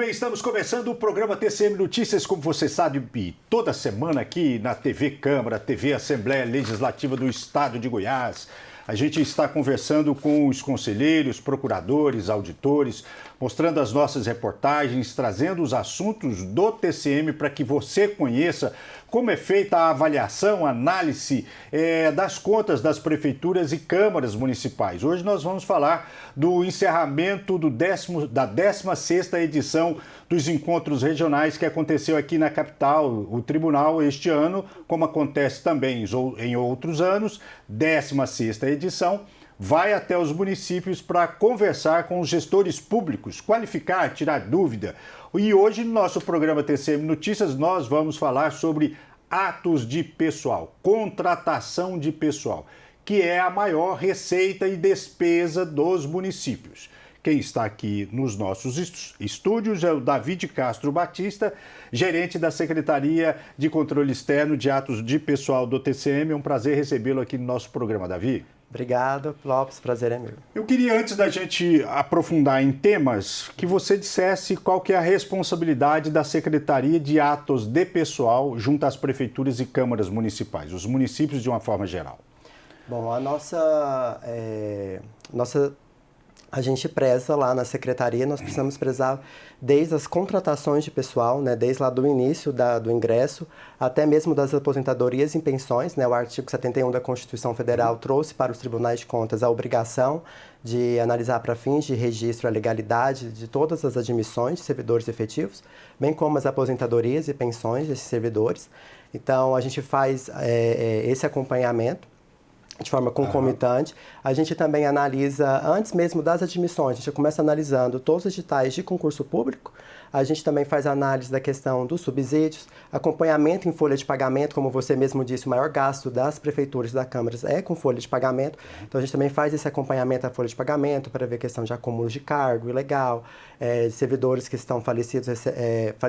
bem, estamos começando o programa TCM Notícias, como você sabe, toda semana aqui na TV Câmara, TV Assembleia Legislativa do Estado de Goiás. A gente está conversando com os conselheiros, procuradores, auditores, mostrando as nossas reportagens, trazendo os assuntos do TCM para que você conheça como é feita a avaliação, a análise das contas das prefeituras e câmaras municipais. Hoje nós vamos falar do encerramento da 16ª edição dos encontros regionais que aconteceu aqui na capital. O tribunal este ano, como acontece também em outros anos, 16ª edição, vai até os municípios para conversar com os gestores públicos, qualificar, tirar dúvida. E hoje, no nosso programa TCM Notícias, nós vamos falar sobre atos de pessoal, contratação de pessoal, que é a maior receita e despesa dos municípios. Quem está aqui nos nossos estúdios é o David Castro Batista, gerente da Secretaria de Controle Externo de Atos de Pessoal do TCM. É um prazer recebê-lo aqui no nosso programa, Davi. Obrigado, Lopes, prazer é meu. Eu queria, antes da gente aprofundar em temas, que você dissesse qual que é a responsabilidade da Secretaria de Atos de Pessoal junto às prefeituras e câmaras municipais, os municípios de uma forma geral. Bom, a gente preza lá na Secretaria, nós precisamos prezar desde as contratações de pessoal, né, desde lá do início do ingresso, até mesmo das aposentadorias e pensões, né, o artigo 71 da Constituição Federal trouxe para os tribunais de contas a obrigação de analisar para fins de registro a legalidade de todas as admissões de servidores efetivos, bem como as aposentadorias e pensões desses servidores. Então, a gente faz esse acompanhamento de forma concomitante. A gente também analisa, antes mesmo das admissões, a gente começa analisando todos os editais de concurso público. A gente também faz análise da questão dos subsídios, acompanhamento em folha de pagamento, como você mesmo disse, o maior gasto das prefeituras e das câmaras é com folha de pagamento. Então, a gente também faz esse acompanhamento da folha de pagamento para ver a questão de acúmulo de cargo ilegal, servidores que estão falecidos,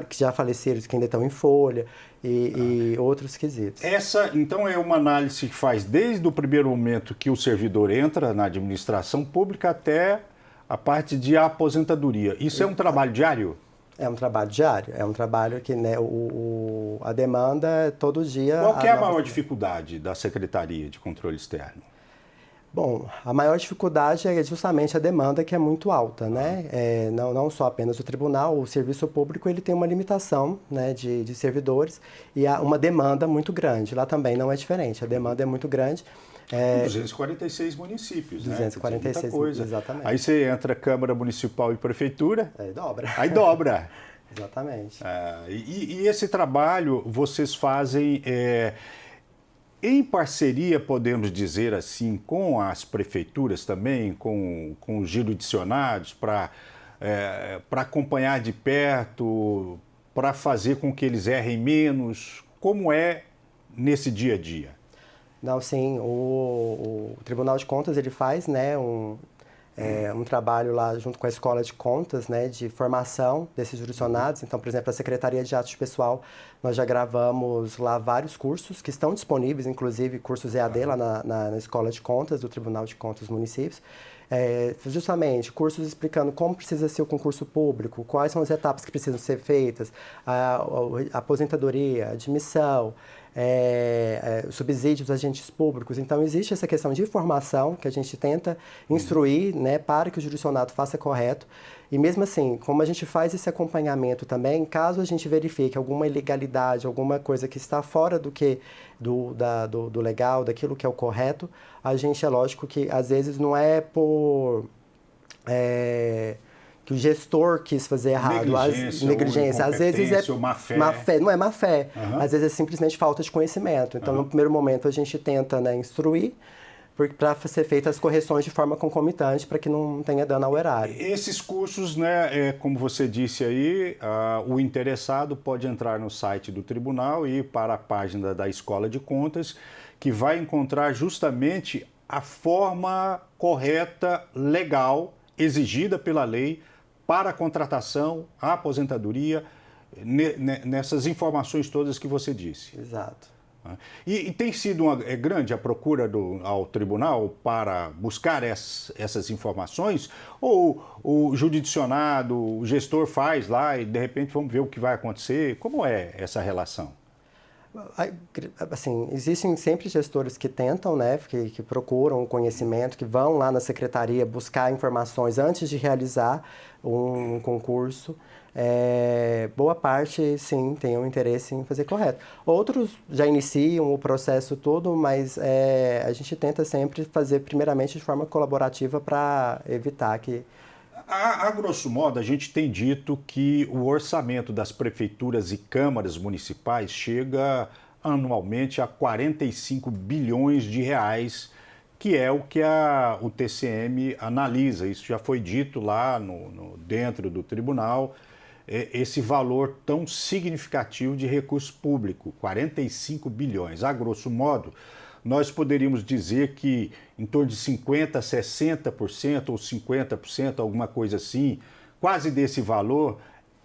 que já faleceram, que ainda estão em folha, e outros quesitos. Essa, então, é uma análise que faz desde o primeiro momento que o servidor entra na administração pública até a parte de aposentadoria. Isso é um trabalho diário? É um trabalho diário, é um trabalho que, né, a demanda é todo dia... Qual que é a maior dificuldade da Secretaria de Controle Externo? Bom, a maior dificuldade é justamente a demanda, que é muito alta, né? Não só apenas o tribunal, o serviço público ele tem uma limitação, né, de servidores e há uma demanda muito grande. Lá também não é diferente, a demanda é muito grande. 246 municípios, 246, né? Muita coisa. Exatamente. Aí você entra Câmara Municipal e Prefeitura. Aí dobra. Aí dobra. Exatamente. E esse trabalho vocês fazem em parceria, podemos dizer assim, com as prefeituras também, com os jurisdicionados, para acompanhar de perto, para fazer com que eles errem menos. Como é nesse dia a dia? Não, sim, o Tribunal de Contas ele faz, né, um trabalho lá junto com a Escola de Contas, né, de formação desses jurisdicionados. Então, por exemplo, a Secretaria de Atos de Pessoal, nós já gravamos lá vários cursos que estão disponíveis, inclusive cursos EAD lá na Escola de Contas do Tribunal de Contas dos Municípios. Justamente, cursos explicando como precisa ser o concurso público, quais são as etapas que precisam ser feitas, a aposentadoria, a admissão, subsídios dos agentes públicos. Então, existe essa questão de informação que a gente tenta instruir, né, para que o jurisdicionado faça correto. E mesmo assim, como a gente faz esse acompanhamento também, caso a gente verifique alguma ilegalidade, alguma coisa que está fora do legal, daquilo que é o correto, a gente, é lógico que às vezes não é por... que o gestor quis fazer errado. Negligência, às vezes é má fé. Não é má fé. Às vezes é simplesmente falta de conhecimento. Então, no primeiro momento, a gente tenta, né, instruir para ser feitas as correções de forma concomitante para que não tenha dano ao erário. Esses cursos, né, como você disse aí, o interessado pode entrar no site do tribunal e ir para a página da Escola de Contas, que vai encontrar justamente a forma correta, legal, exigida pela lei para a contratação, a aposentadoria, nessas informações todas que você disse. Exato. E tem sido grande a procura ao tribunal para buscar essas informações? Ou o jurisdicionado, o gestor faz lá e de repente vamos ver o que vai acontecer? Como é essa relação? Assim, existem sempre gestores que tentam, né, que procuram o conhecimento, que vão lá na secretaria buscar informações antes de realizar um concurso. Boa parte, sim, tem um interesse em fazer correto. Outros já iniciam o processo todo, mas a gente tenta sempre fazer primeiramente de forma colaborativa para evitar que... A grosso modo, a gente tem dito que o orçamento das prefeituras e câmaras municipais chega anualmente a 45 bilhões de reais, que é o que o TCM analisa. Isso já foi dito lá dentro do tribunal, esse valor tão significativo de recurso público, 45 bilhões. A grosso modo, nós poderíamos dizer que em torno de 50%, 60% ou 50%, alguma coisa assim, quase desse valor,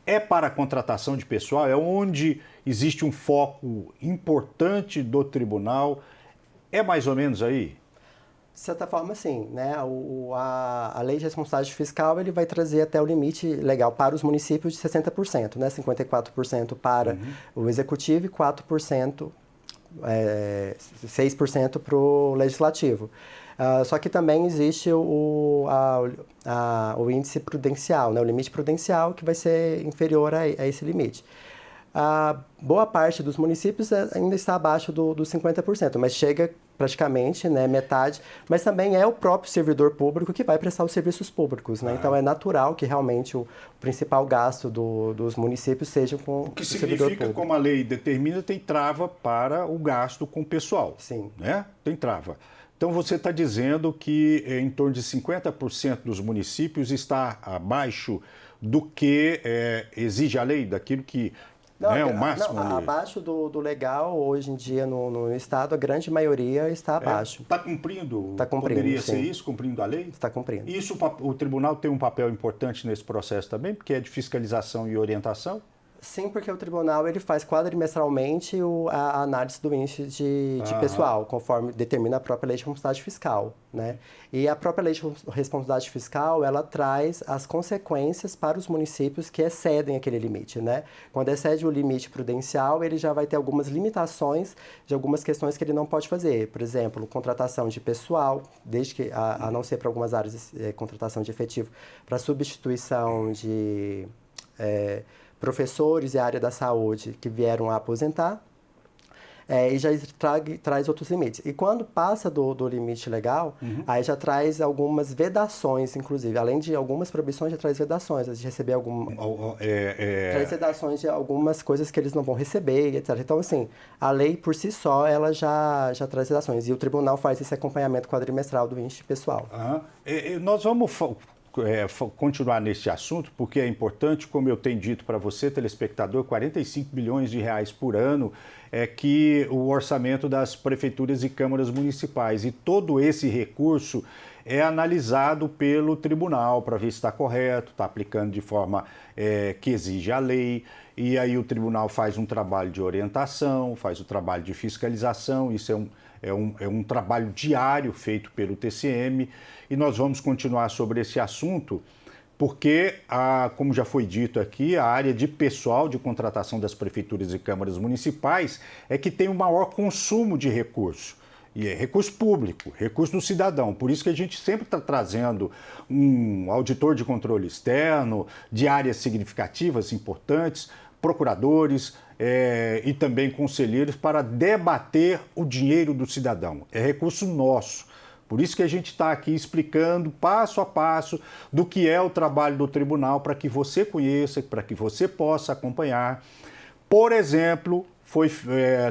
é para a contratação de pessoal, é onde existe um foco importante do tribunal. É mais ou menos aí? De certa forma, sim, né? A lei de responsabilidade fiscal ele vai trazer até o limite legal para os municípios de 60%, né? 54% para o executivo e 4%. 6% para o legislativo. Só que também existe o índice prudencial, né? O limite prudencial que vai ser inferior a esse limite. Boa parte dos municípios ainda está abaixo dos 50%, mas chega praticamente, né, metade, mas também é o próprio servidor público que vai prestar os serviços públicos, né? Então é natural que realmente o principal gasto dos municípios seja com o servidor público. O que significa, como a lei determina, tem trava para o gasto com o pessoal. Sim. Né? Tem trava. Então você está dizendo que em torno de 50% dos municípios está abaixo do que exige a lei, daquilo que o máximo. Não, abaixo do legal, hoje em dia no Estado, a grande maioria está abaixo. Está cumprindo? Está cumprindo, poderia sim. ser isso, cumprindo a lei? Está cumprindo. E isso, o tribunal tem um papel importante nesse processo também, porque é de fiscalização e orientação? Sim, porque o tribunal ele faz quadrimestralmente a análise do índice de pessoal, conforme determina a própria lei de responsabilidade fiscal, né? E a própria lei de responsabilidade fiscal, ela traz as consequências para os municípios que excedem aquele limite, né? Quando excede o limite prudencial, ele já vai ter algumas limitações de algumas questões que ele não pode fazer. Por exemplo, contratação de pessoal, desde que, a não ser para algumas áreas, contratação de efetivo, para substituição de... professores e a área da saúde que vieram a aposentar, e já traz outros limites. E quando passa do limite legal, aí já traz algumas vedações, inclusive. Além de algumas proibições, já traz vedações. De receber traz vedações de algumas coisas que eles não vão receber, etc. Então, assim, a lei por si só, ela já traz vedações. E o tribunal faz esse acompanhamento quadrimestral do índice pessoal. Nós vamos... continuar neste assunto, porque é importante, como eu tenho dito para você, telespectador, 45 bilhões de reais por ano é que o orçamento das prefeituras e câmaras municipais. E todo esse recurso é analisado pelo tribunal para ver se está correto, está aplicando de forma que exige a lei. E aí o tribunal faz um trabalho de orientação, faz o trabalho de fiscalização, isso é um trabalho diário feito pelo TCM e nós vamos continuar sobre esse assunto porque, como já foi dito aqui, a área de pessoal de contratação das prefeituras e câmaras municipais é que tem o maior consumo de recurso. E é recurso público, recurso do cidadão. Por isso que a gente sempre está trazendo um auditor de controle externo, de áreas significativas, importantes, procuradores e também conselheiros para debater o dinheiro do cidadão. É recurso nosso. Por isso que a gente está aqui explicando passo a passo do que é o trabalho do tribunal para que você conheça, para que você possa acompanhar. Por exemplo,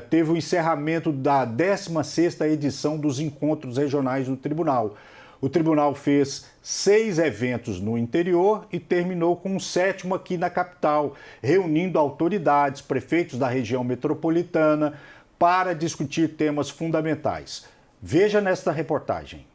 teve o encerramento da 16ª edição dos encontros regionais do tribunal. O tribunal fez 6 eventos no interior e terminou com um 7º aqui na capital, reunindo autoridades, prefeitos da região metropolitana para discutir temas fundamentais. Veja nesta reportagem.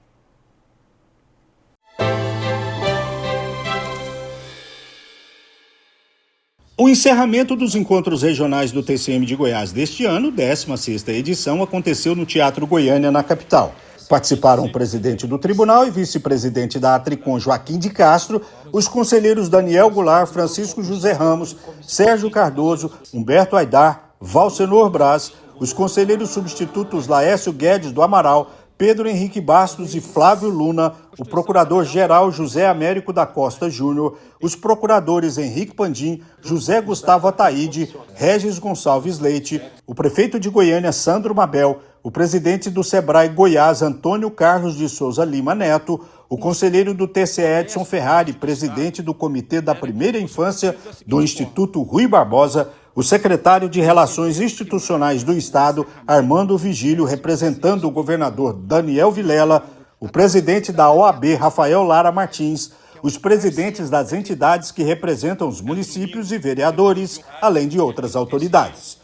O encerramento dos encontros regionais do TCM de Goiás deste ano, 16ª edição, aconteceu no Teatro Goiânia, na capital. Participaram o presidente do tribunal e vice-presidente da Atricom, Joaquim de Castro, os conselheiros Daniel Goulart, Francisco José Ramos, Sérgio Cardoso, Humberto Aidar, Valcenor Braz, os conselheiros substitutos Laércio Guedes do Amaral, Pedro Henrique Bastos e Flávio Luna, o procurador-geral José Américo da Costa Júnior, os procuradores Henrique Pandim, José Gustavo Ataíde, Regis Gonçalves Leite, o prefeito de Goiânia, Sandro Mabel, o presidente do Sebrae Goiás, Antônio Carlos de Souza Lima Neto, o conselheiro do TCE, Edson Ferrari, presidente do Comitê da Primeira Infância do Instituto Rui Barbosa, o secretário de Relações Institucionais do Estado, Armando Vigílio, representando o governador Daniel Vilela, o presidente da OAB, Rafael Lara Martins, os presidentes das entidades que representam os municípios e vereadores, além de outras autoridades.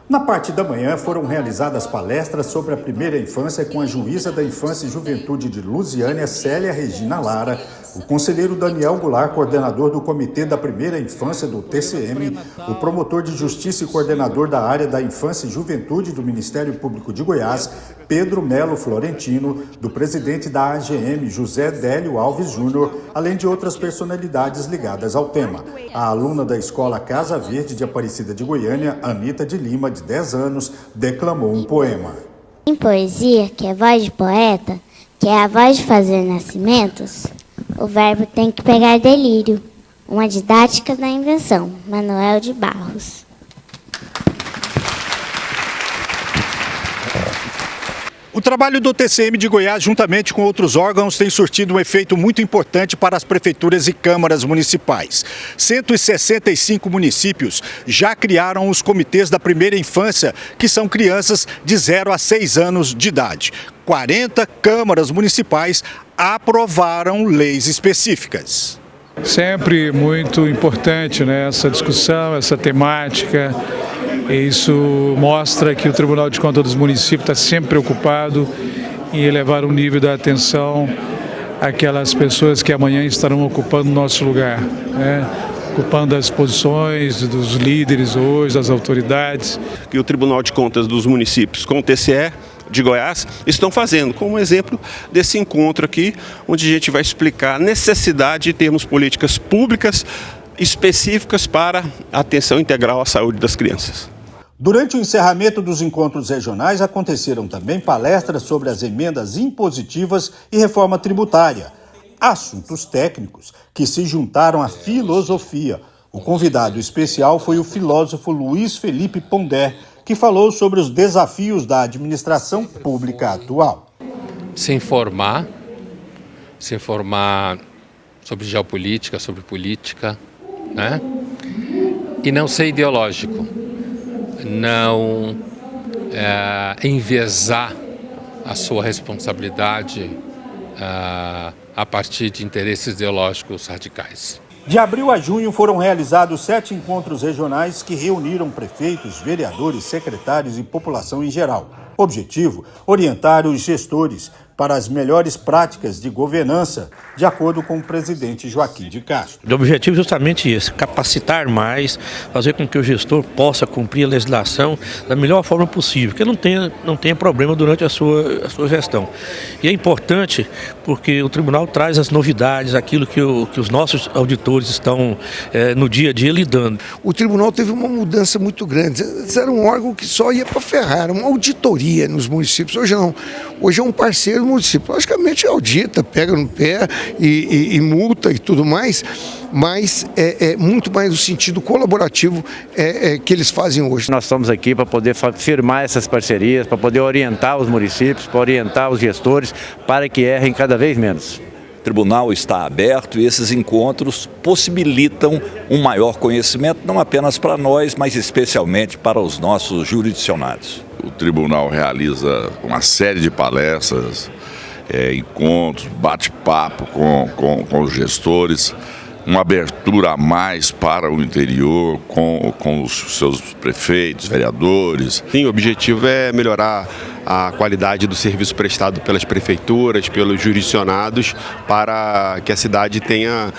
Na parte da manhã foram realizadas palestras sobre a primeira infância com a juíza da Infância e Juventude de Lusiânia, Célia Regina Lara, o conselheiro Daniel Goulart, coordenador do Comitê da Primeira Infância do TCM, o promotor de Justiça e coordenador da área da Infância e Juventude do Ministério Público de Goiás, Pedro Melo Florentino, do presidente da AGM, José Délio Alves Júnior, além de outras personalidades ligadas ao tema. A aluna da Escola Casa Verde de Aparecida de Goiânia, Anita de Lima, de 10 anos, declamou um poema. Em poesia, que é voz de poeta, que é a voz de fazer nascimentos, o verbo tem que pegar delírio. Uma didática da invenção. Manuel de Barros. O trabalho do TCM de Goiás, juntamente com outros órgãos, tem surtido um efeito muito importante para as prefeituras e câmaras municipais. 165 municípios já criaram os comitês da primeira infância, que são crianças de 0 a 6 anos de idade. 40 câmaras municipais aprovaram leis específicas. Sempre muito importante, né, essa discussão, essa temática. Isso mostra que o Tribunal de Contas dos Municípios está sempre preocupado em elevar o nível da atenção àquelas pessoas que amanhã estarão ocupando o nosso lugar, né? Ocupando as posições dos líderes hoje, das autoridades. Que o Tribunal de Contas dos Municípios com o TCE de Goiás estão fazendo, como exemplo desse encontro aqui, onde a gente vai explicar a necessidade de termos políticas públicas específicas para a atenção integral à saúde das crianças. Durante o encerramento dos encontros regionais, aconteceram também palestras sobre as emendas impositivas e reforma tributária. Assuntos técnicos que se juntaram à filosofia. O convidado especial foi o filósofo Luiz Felipe Pondé, que falou sobre os desafios da administração pública atual. Se informar sobre geopolítica, sobre política, né? E não ser ideológico, não enviesar a sua responsabilidade a partir de interesses ideológicos radicais. De abril a junho foram realizados 7 encontros regionais que reuniram prefeitos, vereadores, secretários e população em geral. Objetivo: orientar os gestores para as melhores práticas de governança, de acordo com o presidente Joaquim de Castro. O objetivo é justamente esse: capacitar mais, fazer com que o gestor possa cumprir a legislação da melhor forma possível, que não tenha problema durante a sua gestão. E é importante porque o tribunal traz as novidades, aquilo que os nossos auditores estão no dia a dia lidando. O tribunal teve uma mudança muito grande. Antes era um órgão que só ia para ferrar, era uma auditoria nos municípios. Hoje não. Hoje é um parceiro do município. Logicamente audita, pega no pé e multa e tudo mais, mas é muito mais no sentido colaborativo que eles fazem hoje. Nós estamos aqui para poder firmar essas parcerias, para poder orientar os municípios, para orientar os gestores para que errem cada vez menos. O tribunal está aberto e esses encontros possibilitam um maior conhecimento, não apenas para nós, mas especialmente para os nossos jurisdicionados. O tribunal realiza uma série de palestras, encontros, bate-papo com os gestores, uma abertura a mais para o interior com os seus prefeitos, vereadores? Sim, o objetivo é melhorar a qualidade do serviço prestado pelas prefeituras, pelos jurisdicionados, para que a cidade tenha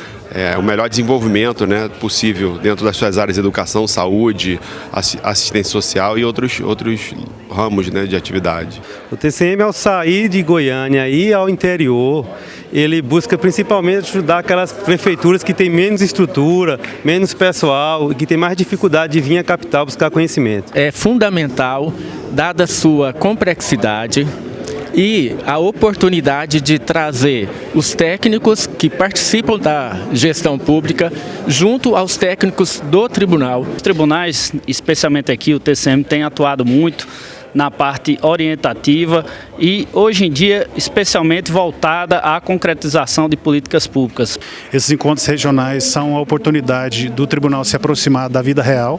o melhor desenvolvimento, né, possível dentro das suas áreas de educação, saúde, assistência social e outros ramos, né, de atividade. O TCM, ao sair de Goiânia e ao interior, ele busca principalmente ajudar aquelas prefeituras que têm menos estrutura, menos pessoal e que têm mais dificuldade de vir à capital buscar conhecimento. É fundamental, dada a sua complexidade, e a oportunidade de trazer os técnicos que participam da gestão pública junto aos técnicos do tribunal. Os tribunais, especialmente aqui o TCM, tem atuado muito na parte orientativa e, hoje em dia, especialmente voltada à concretização de políticas públicas. Esses encontros regionais são a oportunidade do tribunal se aproximar da vida real.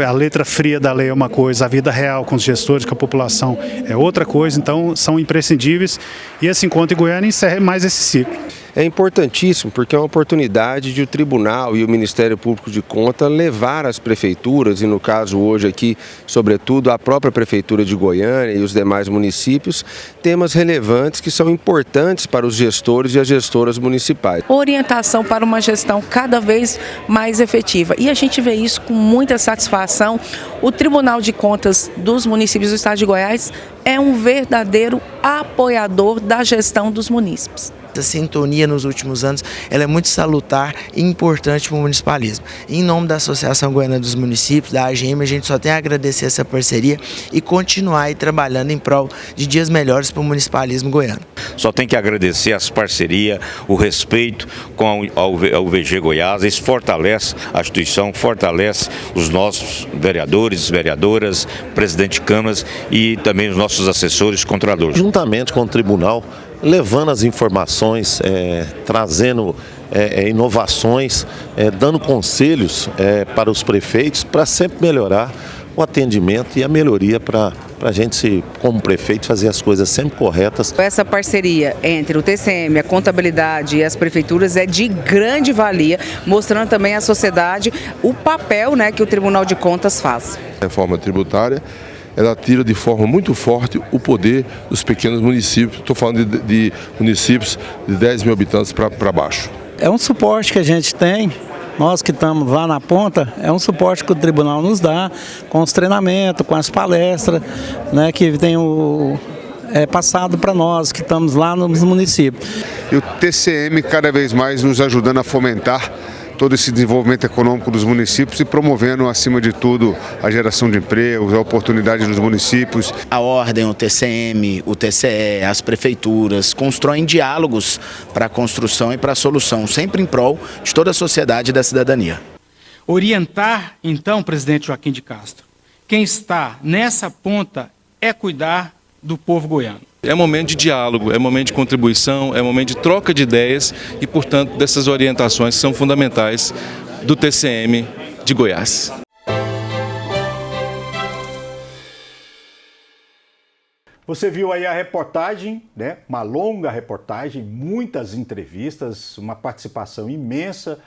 A letra fria da lei é uma coisa, a vida real com os gestores, com a população é outra coisa, então são imprescindíveis. E esse encontro em Goiânia encerra mais esse ciclo. É importantíssimo porque é uma oportunidade de o Tribunal e o Ministério Público de Contas levar às prefeituras, e no caso hoje aqui, sobretudo, a própria Prefeitura de Goiânia e os demais municípios, temas relevantes que são importantes para os gestores e as gestoras municipais. Orientação para uma gestão cada vez mais efetiva. E a gente vê isso com muita satisfação. O Tribunal de Contas dos municípios do estado de Goiás é um verdadeiro apoiador da gestão dos munícipes. A sintonia nos últimos anos ela é muito salutar e importante para o municipalismo. Em nome da Associação Goiana dos Municípios, da AGM, a gente só tem a agradecer essa parceria e continuar aí trabalhando em prol de dias melhores para o municipalismo goiano. Só tem que agradecer as parcerias, o respeito com a UVG Goiás. Isso fortalece a instituição, fortalece os nossos vereadores, vereadoras, presidente de câmaras e também os nossos assessores e controladores. Juntamente com o tribunal, levando as informações, trazendo inovações, dando conselhos para os prefeitos para sempre melhorar o atendimento e a melhoria para a gente, como prefeito, fazer as coisas sempre corretas. Essa parceria entre o TCM, a contabilidade e as prefeituras é de grande valia, mostrando também à sociedade o papel, né, que o Tribunal de Contas faz. A reforma tributária, ela tira de forma muito forte o poder dos pequenos municípios. Estou falando de municípios de 10 mil habitantes para baixo. É um suporte que a gente tem, nós que estamos lá na ponta, é um suporte que o tribunal nos dá, com os treinamentos, com as palestras, né, que tem passado para nós que estamos lá nos municípios. E o TCM cada vez mais nos ajudando a fomentar todo esse desenvolvimento econômico dos municípios e promovendo, acima de tudo, a geração de empregos, a oportunidade dos municípios. A Ordem, o TCM, o TCE, as prefeituras constroem diálogos para a construção e para a solução, sempre em prol de toda a sociedade e da cidadania. Orientar, então, presidente Joaquim de Castro, quem está nessa ponta é cuidar do povo goiano. É momento de diálogo, é momento de contribuição, é momento de troca de ideias e, portanto, dessas orientações que são fundamentais do TCM de Goiás. Você viu aí a reportagem, né? Uma longa reportagem, muitas entrevistas, uma participação imensa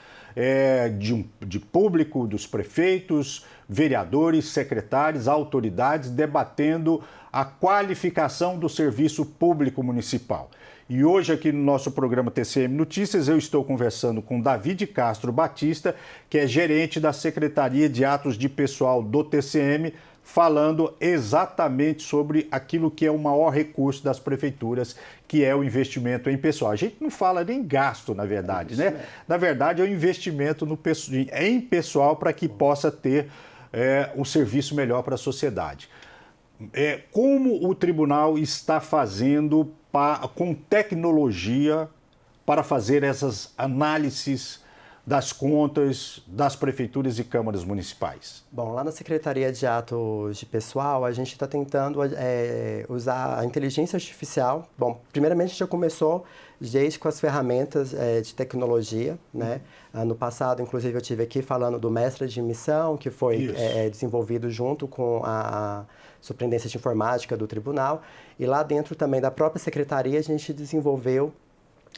de público, dos prefeitos, vereadores, secretários, autoridades, debatendo a qualificação do serviço público municipal. E hoje aqui no nosso programa TCM Notícias eu estou conversando com David Castro Batista, que é gerente da Secretaria de Atos de Pessoal do TCM, falando exatamente sobre aquilo que é o maior recurso das prefeituras, que é o investimento em pessoal. A gente não fala nem gasto, na verdade, né? Na verdade, é o investimento em pessoal para que possa ter um serviço melhor para a sociedade. Como o tribunal está fazendo com tecnologia para fazer essas análises das contas das prefeituras e câmaras municipais? Bom, lá na Secretaria de Atos de Pessoal, a gente está tentando usar a inteligência artificial. Bom, primeiramente a gente já começou desde com as ferramentas de tecnologia, né? No passado, inclusive, eu estive aqui falando do mestre de missão, que foi desenvolvido junto com a Superintendência de Informática do Tribunal. E lá dentro também da própria Secretaria, a gente desenvolveu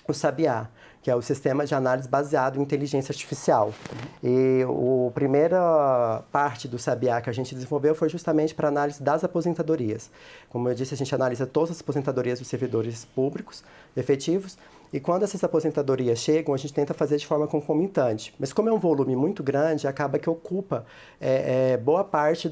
o Sabiá, que é o Sistema de Análise Baseado em Inteligência Artificial. E a primeira parte do Sabiá que a gente desenvolveu foi justamente para análise das aposentadorias. Como eu disse, a gente analisa todas as aposentadorias dos servidores públicos efetivos, e quando essas aposentadorias chegam, a gente tenta fazer de forma concomitante. Mas como é um volume muito grande, acaba que ocupa boa parte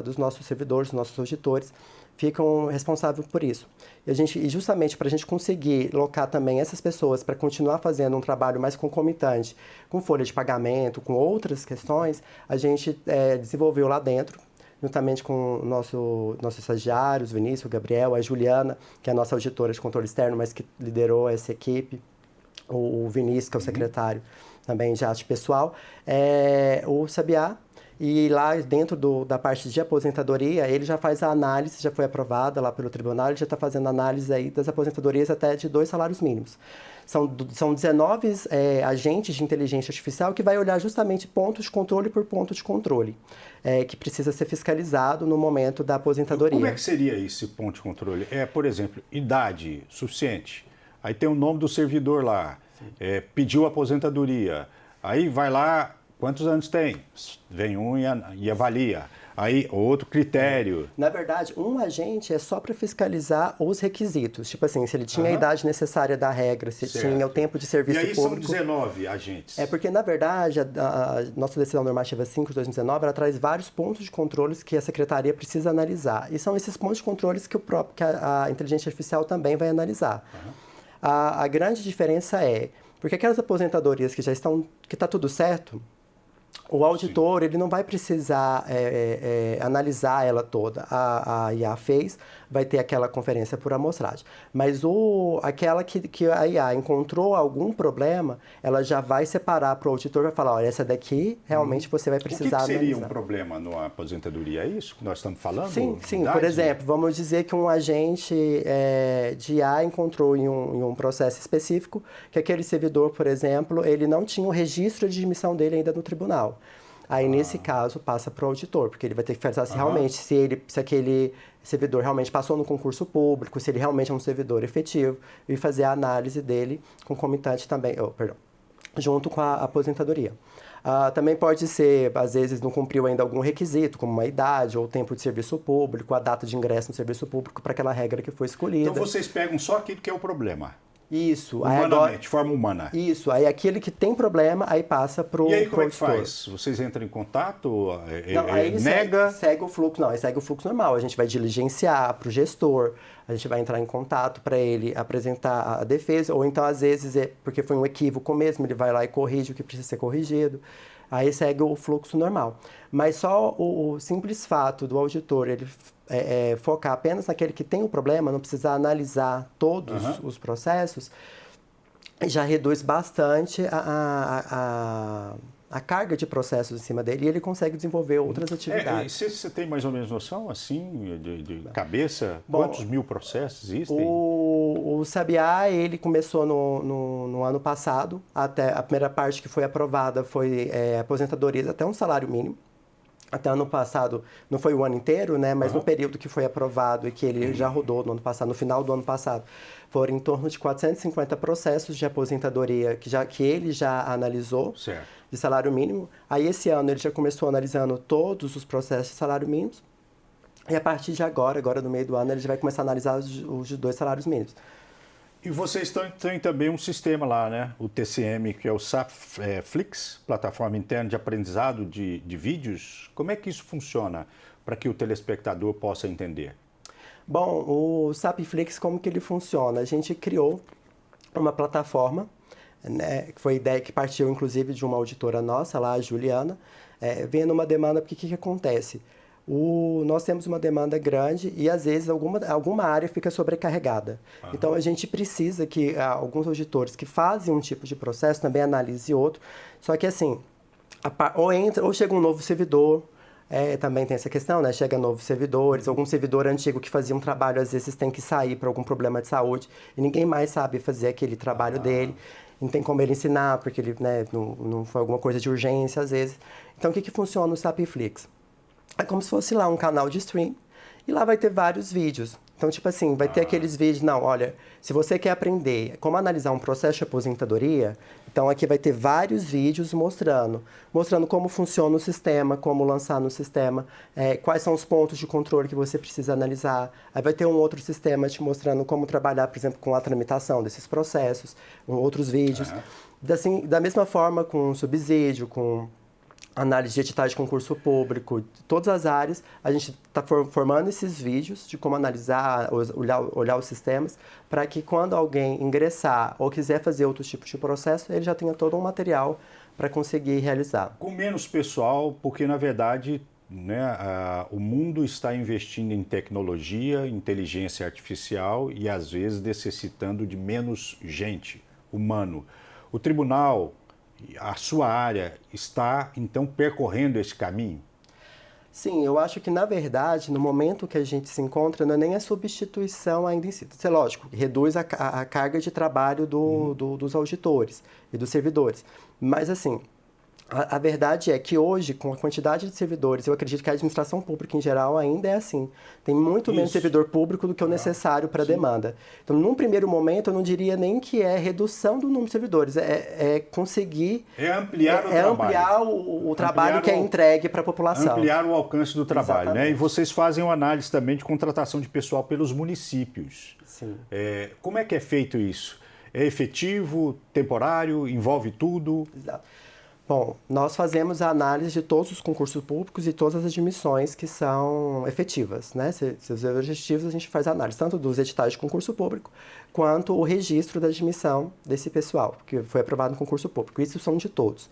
dos nossos servidores, dos nossos auditores, ficam responsáveis por isso. E justamente para a gente conseguir locar também essas pessoas para continuar fazendo um trabalho mais concomitante, com folha de pagamento, com outras questões, a gente desenvolveu lá dentro, juntamente com nossos estagiários, o Vinícius, o Gabriel, a Juliana, que é a nossa auditora de controle externo, mas que liderou essa equipe, o Vinícius, que é o secretário também de arte pessoal, o Sabiá. E lá dentro da parte de aposentadoria, ele já faz a análise, já foi aprovada lá pelo tribunal, ele já está fazendo análise aí das aposentadorias até de 2 salários mínimos. São 19 agentes de inteligência artificial que vai olhar justamente ponto de controle por ponto de controle, que precisa ser fiscalizado no momento da aposentadoria. Como é que seria esse ponto de controle? Por exemplo, idade suficiente, aí tem o nome do servidor lá, pediu aposentadoria, aí vai lá, quantos anos tem? Vem um e avalia. Aí, outro critério. Na verdade, um agente é só para fiscalizar os requisitos. Tipo assim, se ele tinha a idade necessária da regra, se tinha o tempo de serviço público. E aí são 19 agentes. Porque, na verdade, a nossa decisão normativa 5 de 2019, ela traz vários pontos de controles que a Secretaria precisa analisar. E são esses pontos de controles que a inteligência artificial também vai analisar. A grande diferença porque aquelas aposentadorias que já estão, que está tudo certo, o auditor, ele não vai precisar analisar ela toda. A IA fez, vai ter aquela conferência por amostragem. Mas aquela que a IA encontrou algum problema, ela já vai separar para o auditor e vai falar, olha, essa daqui realmente você vai precisar analisar. O que seria um problema na aposentadoria? É isso que nós estamos falando? Sim. Por exemplo, vamos dizer que um agente de IA encontrou em um processo específico que aquele servidor, por exemplo, ele não tinha o registro de admissão dele ainda no tribunal. Aí, nesse caso, passa para o auditor, porque ele vai ter que pensar se realmente, se aquele servidor realmente passou no concurso público, se ele realmente é um servidor efetivo, e fazer a análise dele concomitante também, junto com a aposentadoria. Também pode ser, às vezes, não cumpriu ainda algum requisito, como uma idade ou tempo de serviço público, a data de ingresso no serviço público para aquela regra que foi escolhida. Então, vocês pegam só aquilo que é o problema. Isso. Humanamente, de forma humana. Isso. Aí aquele que tem problema, aí passa pro E aí como é que auditor. faz? Vocês entram em contato, Aí nega? segue o fluxo. Não, aí segue o fluxo normal. A gente vai diligenciar pro gestor, a gente vai entrar em contato para ele apresentar a defesa, ou então às vezes porque foi um equívoco mesmo, ele vai lá e corrige o que precisa ser corrigido. Aí segue o fluxo normal. Mas só o simples fato do auditor ele focar apenas naquele que tem o problema, não precisar analisar todos os processos, já reduz bastante a carga de processos em cima dele e ele consegue desenvolver outras atividades. Você tem mais ou menos noção, assim, de cabeça? Quantos mil processos existem? O Sabiá, ele começou no ano passado, até a primeira parte que foi aprovada foi aposentadorias até um salário mínimo. Até ano passado, não foi o ano inteiro, né? Mas no período que foi aprovado e que ele já rodou no ano passado, no final do ano passado, foram em torno de 450 processos de aposentadoria que ele já analisou, de salário mínimo. Aí esse ano ele já começou analisando todos os processos de salário mínimo. E a partir de agora no meio do ano, ele já vai começar a analisar os de 2 salários mínimos. E vocês têm também um sistema lá, né? O TCM, que é o SAPFlix, Plataforma Interna de Aprendizado de Vídeos. Como é que isso funciona para que o telespectador possa entender? Bom, o SAPFlix, como que ele funciona? A gente criou uma plataforma, né, que foi ideia que partiu inclusive de uma auditora nossa, lá a Juliana, vendo uma demanda, porque o que acontece? Nós temos uma demanda grande e às vezes alguma área fica sobrecarregada. Então a gente precisa que alguns auditores que fazem um tipo de processo também analisem outro. Só que assim, ou chega um novo servidor, também tem essa questão, né? Chega novos servidores, algum servidor antigo que fazia um trabalho às vezes tem que sair por algum problema de saúde e ninguém mais sabe fazer aquele trabalho dele. Não tem como ele ensinar porque ele, né, não foi alguma coisa de urgência às vezes. Então o que funciona no SAPFlix? É como se fosse lá um canal de stream e lá vai ter vários vídeos. Então, tipo assim, vai ter aqueles vídeos, não, olha, se você quer aprender como analisar um processo de aposentadoria, então aqui vai ter vários vídeos mostrando como funciona o sistema, como lançar no sistema, quais são os pontos de controle que você precisa analisar. Aí vai ter um outro sistema te mostrando como trabalhar, por exemplo, com a tramitação desses processos, outros vídeos. Assim, da mesma forma com subsídio, com análise de editais de concurso público, todas as áreas, a gente está formando esses vídeos de como analisar, olhar os sistemas, para que quando alguém ingressar ou quiser fazer outros tipos de processo, ele já tenha todo um material para conseguir realizar. Com menos pessoal, porque na verdade, né, o mundo está investindo em tecnologia, inteligência artificial e às vezes necessitando de menos gente, humano. O tribunal, a sua área, está então percorrendo esse caminho? Sim, eu acho que na verdade, no momento que a gente se encontra, não é nem a substituição ainda em si. Isso é lógico, reduz a carga de trabalho dos auditores e dos servidores. Mas assim, a verdade é que hoje, com a quantidade de servidores, eu acredito que a administração pública em geral ainda é assim. Tem muito menos servidor público do que o necessário para a demanda. Então, num primeiro momento, eu não diria nem que é redução do número de servidores, é conseguir... ampliar o trabalho. Ampliar o trabalho que é entregue para a população. Ampliar o alcance do trabalho, Exatamente. né? E vocês fazem uma análise também de contratação de pessoal pelos municípios. Sim. Como é que é feito isso? É efetivo, temporário, envolve tudo? Exato. Bom, nós fazemos a análise de todos os concursos públicos e todas as admissões que são efetivas, né? Se os efetivos, a gente faz a análise tanto dos editais de concurso público quanto o registro da admissão desse pessoal, que foi aprovado no concurso público. Isso são de todos.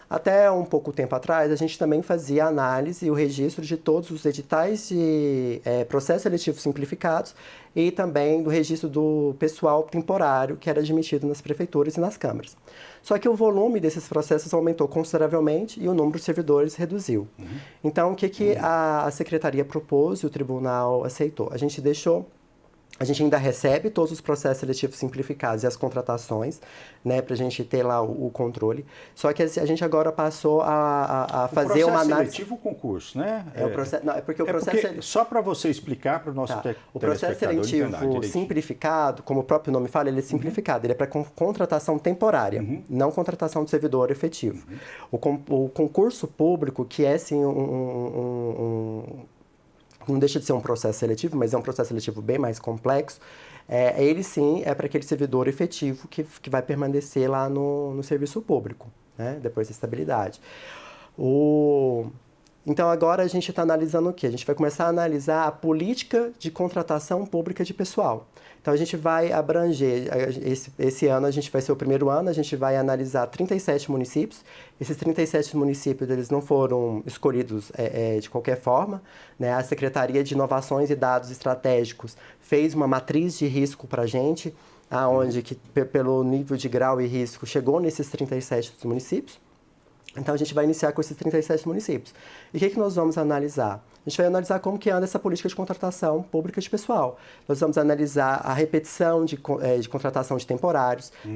Até um pouco tempo atrás, a gente também fazia a análise e o registro de todos os editais de processos seletivos simplificados e também do registro do pessoal temporário que era admitido nas prefeituras e nas câmaras. Só que o volume desses processos aumentou consideravelmente e o número de servidores reduziu. Então, o que a Secretaria propôs e o Tribunal aceitou? A gente ainda recebe todos os processos seletivos simplificados e as contratações, né, para a gente ter lá o controle. Só que a gente agora passou a fazer uma análise... seletivo, o concurso, né? Porque o processo... Só para você explicar para o nosso O processo seletivo simplificado, como o próprio nome fala, ele é simplificado. Ele é para contratação temporária, não contratação de servidor efetivo. O concurso público, que é, sim, não deixa de ser um processo seletivo, mas é um processo seletivo bem mais complexo. Ele sim é para aquele servidor efetivo que vai permanecer lá no serviço público, né, depois da estabilidade. Então agora a gente está analisando o quê? A gente vai começar a analisar a política de contratação pública de pessoal. Então a gente vai abranger, esse ano a gente vai ser o primeiro ano, a gente vai analisar 37 municípios. Esses 37 municípios, eles não foram escolhidos de qualquer forma, né? A Secretaria de Inovações e Dados Estratégicos fez uma matriz de risco para a gente, aonde que pelo nível de grau e risco chegou nesses 37 municípios. Então, a gente vai iniciar com esses 37 municípios. E o que nós vamos analisar? A gente vai analisar como que anda essa política de contratação pública de pessoal. Nós vamos analisar a repetição de contratação de temporários. A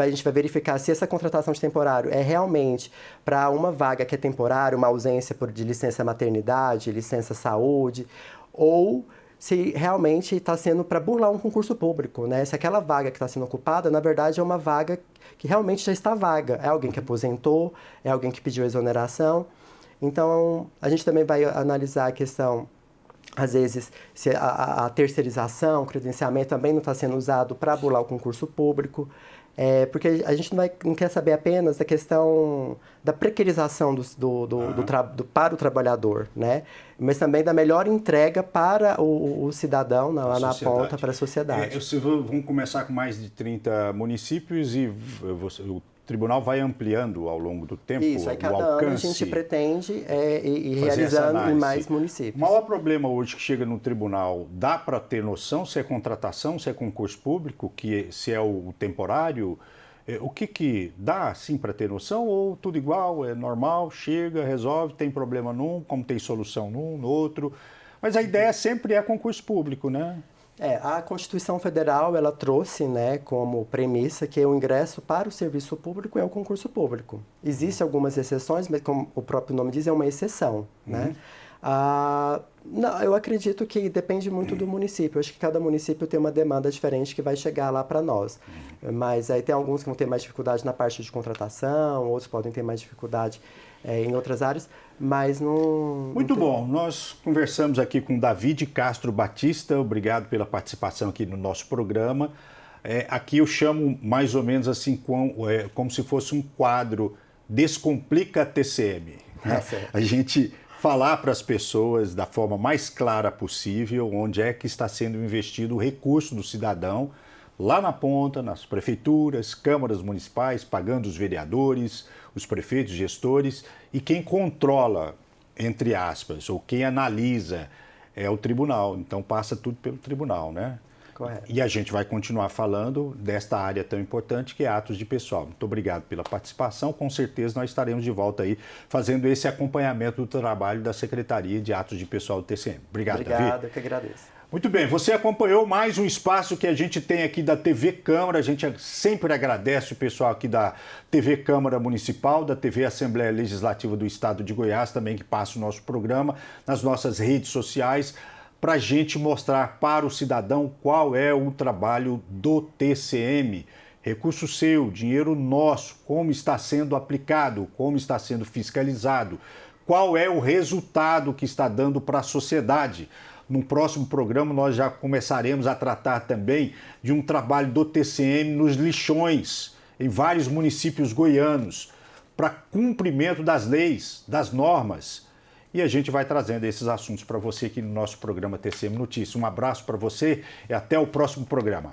gente vai verificar se essa contratação de temporário é realmente para uma vaga que é temporária, uma ausência de licença maternidade, licença saúde, ou se realmente está sendo para burlar um concurso público, né? Se aquela vaga que está sendo ocupada, na verdade, é uma vaga que realmente já está vaga. É alguém que aposentou, é alguém que pediu exoneração. Então, a gente também vai analisar a questão, às vezes, se a terceirização, o credenciamento também não está sendo usado para burlar o concurso público. Porque a gente não quer saber apenas da questão da precarização para o trabalhador, né? Mas também da melhor entrega para o cidadão lá na ponta, para a sociedade. Vamos começar com mais de 30 municípios e o tribunal vai ampliando ao longo do tempo Isso, aí cada o alcance. Ano a gente pretende ir realizando em mais municípios. O maior problema hoje que chega no tribunal, dá para ter noção se é contratação, se é concurso público, se é o temporário? O que dá, sim, para ter noção? Ou tudo igual, é normal, chega, resolve, tem problema num, como tem solução num, no outro? Mas a ideia sempre é concurso público, né? A Constituição Federal, ela trouxe, né, como premissa que o ingresso para o serviço público é o concurso público. Existem algumas exceções, mas como o próprio nome diz, é uma exceção, né? Não, eu acredito que depende muito do município. Eu acho que cada município tem uma demanda diferente que vai chegar lá para nós. Mas aí tem alguns que vão ter mais dificuldade na parte de contratação, outros podem ter mais dificuldade em outras áreas, mas não... Muito bom. Nós conversamos aqui com David Castro Batista. Obrigado pela participação aqui no nosso programa. Aqui eu chamo mais ou menos assim como se fosse um quadro Descomplica a TCM. Né? A gente falar para as pessoas da forma mais clara possível onde é que está sendo investido o recurso do cidadão, lá na ponta, nas prefeituras, câmaras municipais, pagando os vereadores, os prefeitos, gestores, e quem controla, entre aspas, ou quem analisa é o tribunal. Então passa tudo pelo tribunal, né? Correto. E a gente vai continuar falando desta área tão importante que é atos de pessoal. Muito obrigado pela participação. Com certeza nós estaremos de volta aí fazendo esse acompanhamento do trabalho da Secretaria de Atos de Pessoal do TCM. Obrigado, Davi. Eu que agradeço. Muito bem, você acompanhou mais um espaço que a gente tem aqui da TV Câmara. A gente sempre agradece o pessoal aqui da TV Câmara Municipal, da TV Assembleia Legislativa do Estado de Goiás, também que passa o nosso programa nas nossas redes sociais, para a gente mostrar para o cidadão qual é o trabalho do TCM. Recurso seu, dinheiro nosso, como está sendo aplicado, como está sendo fiscalizado, qual é o resultado que está dando para a sociedade. No próximo programa nós já começaremos a tratar também de um trabalho do TCM nos lixões, em vários municípios goianos, para cumprimento das leis, das normas. E a gente vai trazendo esses assuntos para você aqui no nosso programa TCM Notícias. Um abraço para você e até o próximo programa.